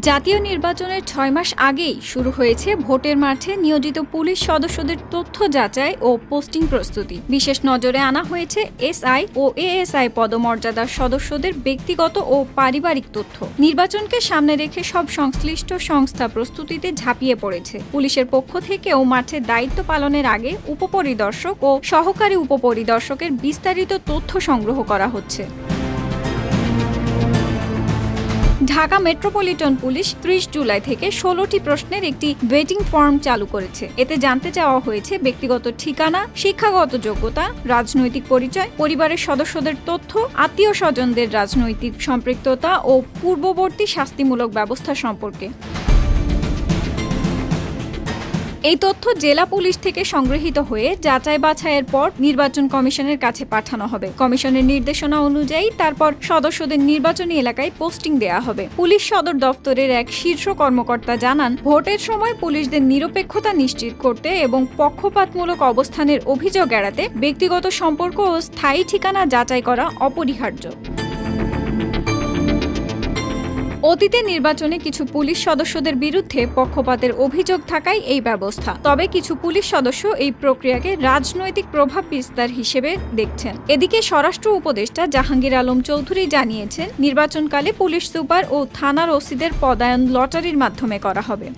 জাতীয় নির্বাচনের ৬ মাস আগেই শুরু হয়েছে ভোটের মাঠে নিয়োজিত পুলিশ সদস্যদের তথ্য যাচাই ও পোস্টিং প্রস্তুতি। বিশেষ নজরে আনা হয়েছে এসআই ও এএসআই পদমর্যাদার সদস্যদের ব্যক্তিগত ও পারিবারিক তথ্য। নির্বাচনকে সামনে রেখে সব সংশ্লিষ্ট সংস্থা প্রস্তুতিতে ঝাঁপিয়ে পড়েছে। পুলিশের পক্ষ থেকেও মাঠে দায়িত্ব পালনের আগে উপপরিদর্শক ও সহকারী উপপরিদর্শকের বিস্তারিত তথ্য সংগ্রহ করা হচ্ছে। ঢাকা মেট্রোপলিটন পুলিশ ৩০ জুলাই থেকে ১৬টি প্রশ্নের একটি ওয়েটিং ফর্ম চালু করেছে। এতে জানতে চাওয়া হয়েছে ব্যক্তিগত ঠিকানা, শিক্ষাগত যোগ্যতা, রাজনৈতিক পরিচয়, পরিবারের সদস্যদের তথ্য, আত্মীয় স্বজনদের রাজনৈতিক সম্পৃক্ততা ও পূর্ববর্তী শাস্তিমূলক ব্যবস্থা সম্পর্কে। এই তথ্য জেলা পুলিশ থেকে সংগৃহীত হয়ে যাচাই বাছাইয়ের পর নির্বাচন কমিশনের কাছে পাঠানো হবে। কমিশনের নির্দেশনা অনুযায়ী তারপর সদস্যদের নির্বাচনী এলাকায় পোস্টিং দেয়া হবে। পুলিশ সদর দপ্তরের এক শীর্ষ কর্মকর্তা জানান, ভোটের সময় পুলিশদের নিরপেক্ষতা নিশ্চিত করতে এবং পক্ষপাতমূলক অবস্থানের অভিযোগ এড়াতে ব্যক্তিগত সম্পর্ক ও স্থায়ী ঠিকানা যাচাই করা অপরিহার্য। অতীতে নির্বাচনে কিছু পুলিশ সদস্যদের বিরুদ্ধে পক্ষপাতের অভিযোগ থাকায় এই ব্যবস্থা। তবে কিছু পুলিশ সদস্য এই প্রক্রিয়াকে রাজনৈতিক প্রভাব বিস্তার হিসেবে দেখছেন। এদিকে স্বরাষ্ট্র উপদেষ্টা জাহাঙ্গীর আলম চৌধুরী জানিয়েছেন, নির্বাচনকালে পুলিশ সুপার ও থানার ওসিদের পদায়ন লটারির মাধ্যমে করা হবে।